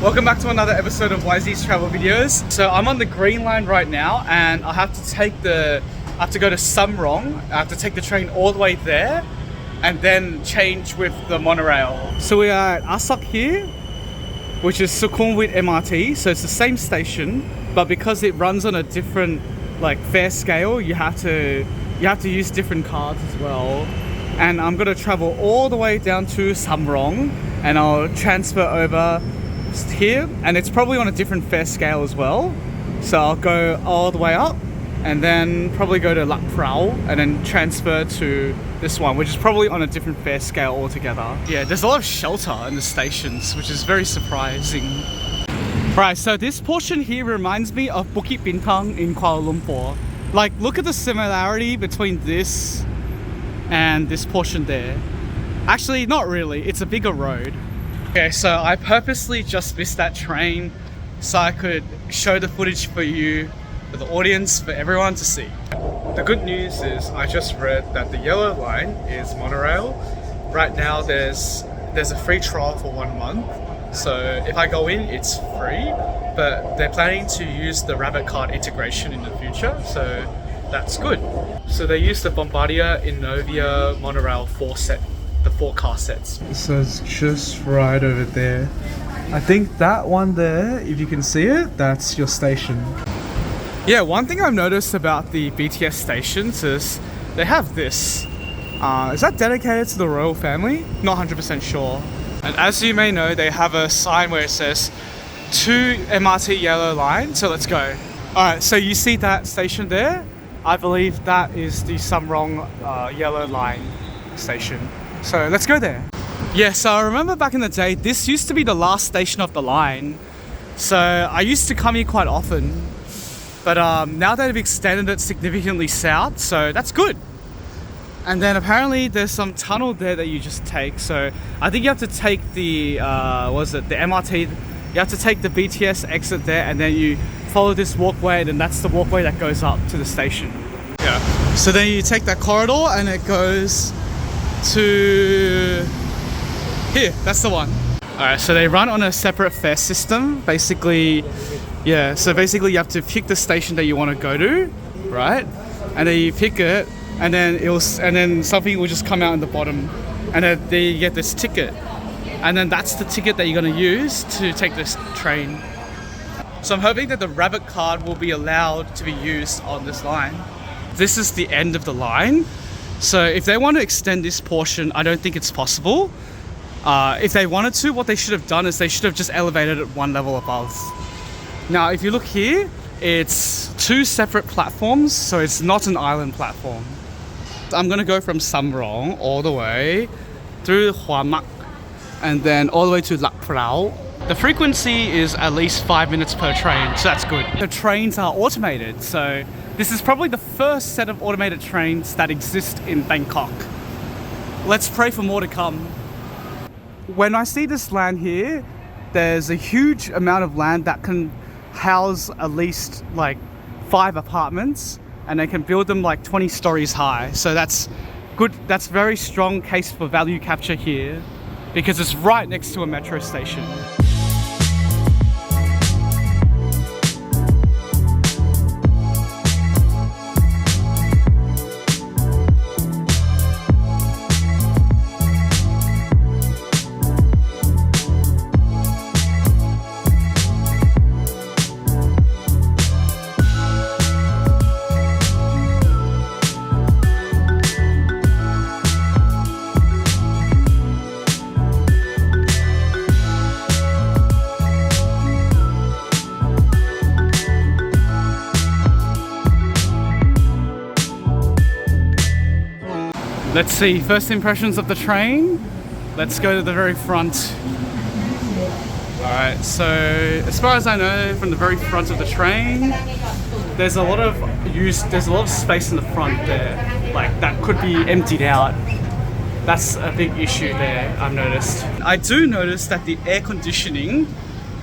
Welcome back to another episode of YZ's travel videos. So I'm on the Green Line right now and I have to go to Samrong. I have to take the train all the way there and then change with the monorail. So we are at Asak here, which is Sukhumvit MRT. So it's the same station, but because it runs on a different fare scale, you have to use different cards as well. And I'm gonna travel all the way down to Samrong and I'll transfer over here, and it's probably on a different fare scale as well. So I'll go all the way up and then probably go to Lac Prau and then transfer to this one, which is probably on a different fare scale altogether. Yeah, there's a lot of shelter in the stations, which is very surprising. Right, so this portion here reminds me of Bukit Bintang in Kuala Lumpur. Look at the similarity between this and this portion there. Actually, not really, it's a bigger road. Okay, so I purposely just missed that train so I could show the footage for you, for the audience, for everyone to see. The good news is I just read that the yellow line is monorail. Right now there's a free trial for 1 month. So if I go in, it's free, but they're planning to use the Rabbit Card integration in the future, so that's good. So they use the Bombardier Innovia Monorail 4 set. The 4 car sets. So it's just right over there. I think that one there, if you can see it, that's your station. Yeah, one thing I've noticed about the BTS stations is they have this. Is that dedicated to the royal family? Not 100% sure. And as you may know, they have a sign where it says 2 MRT yellow line. So let's go. Alright, so you see that station there? I believe that is the Samrong yellow line station. So let's go there. Yeah, so I remember back in the day, this used to be the last station of the line. So I used to come here quite often. But now they've extended it significantly south, so that's good. And then apparently there's some tunnel there that you just take. So I think you have to take the, the MRT. You have to take the BTS exit there and then you follow this walkway, and then that's the walkway that goes up to the station. Yeah. So then you take that corridor and it goes to here, that's the one. Alright, so they run on a separate fare system, basically. Yeah, so basically you have to pick the station that you want to go to, right? And then you pick it, and then something will just come out in the bottom, and then you get this ticket, and then that's the ticket that you're going to use to take this train. So I'm hoping that the Rabbit Card will be allowed to be used on this line. This is the end of the line. So if they want to extend this portion, I don't think it's possible. If they wanted to, what they should have done is they should have just elevated it 1 level above. Now, if you look here, it's 2 separate platforms, so it's not an island platform. I'm going to go from Samrong all the way through Hua Mak and then all the way to Lac Prau. The frequency is at least 5 minutes per train, so that's good. The trains are automated, so this is probably the first set of automated trains that exist in Bangkok. Let's pray for more to come. When I see this land here, there's a huge amount of land that can house at least 5 apartments, and they can build them 20 stories high. So that's good. That's very strong case for value capture here because it's right next to a metro station. Let's see, first impressions of the train. Let's go to the very front. Alright, so as far as I know, from the very front of the train, there's a lot of space in the front there. That could be emptied out. That's a big issue there, I've noticed. I do notice that the air conditioning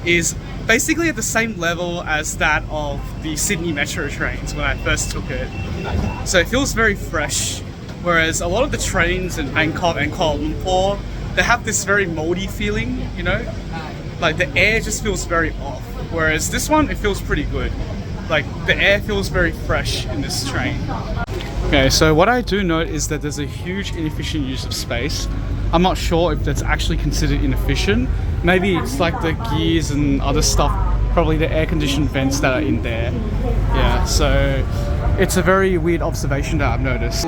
is basically at the same level as that of the Sydney Metro trains when I first took it. So it feels very fresh. Whereas a lot of the trains in Bangkok and Kuala Lumpur, they have this very moldy feeling, you know? like the air just feels very off. Whereas this one, it feels pretty good. Like the air feels very fresh in this train. Okay, so what I do note is that there's a huge inefficient use of space. I'm not sure if that's actually considered inefficient. Maybe it's like the gears and other stuff, probably the air-conditioned vents that are in there. Yeah, so it's a very weird observation that I've noticed.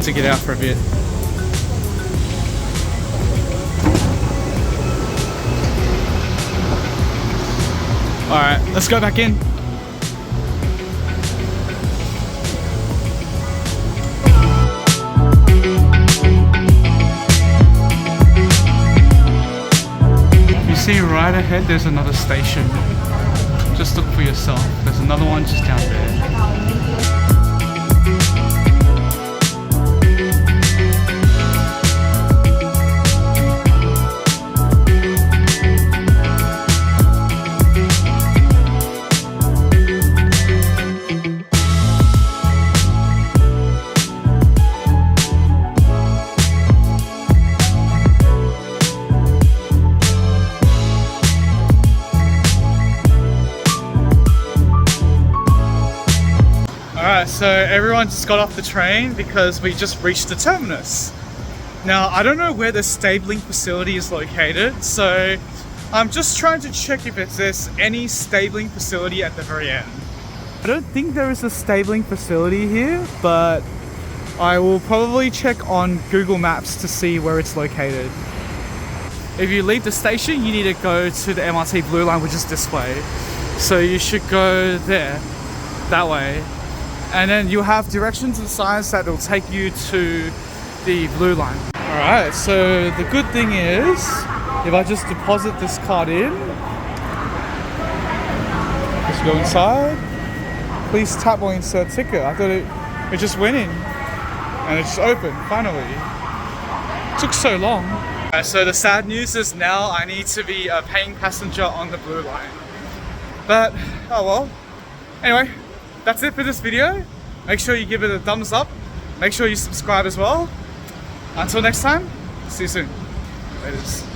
To get out for a bit. Alright, let's go back in. You see right ahead there's another station. Just look for yourself. There's another one just down there. Alright, so everyone just got off the train because we just reached the terminus. Now, I don't know where the stabling facility is located, so I'm just trying to check if there's any stabling facility at the very end. I don't think there is a stabling facility here, but I will probably check on Google Maps to see where it's located. If you leave the station, you need to go to the MRT Blue Line, which is this way. So you should go there, that way. And then you'll have directions and signs that will take you to the Blue Line. Alright, so the good thing is, if I just deposit this card in, just go inside, please tap or insert ticket. I thought it just went in, and it just opened, finally. It took so long. Alright, so the sad news is now I need to be a paying passenger on the Blue Line. But, oh well. Anyway, that's it for this video. Make sure you give it a thumbs up. Make sure you subscribe as well. Until next time, see you soon. Laters.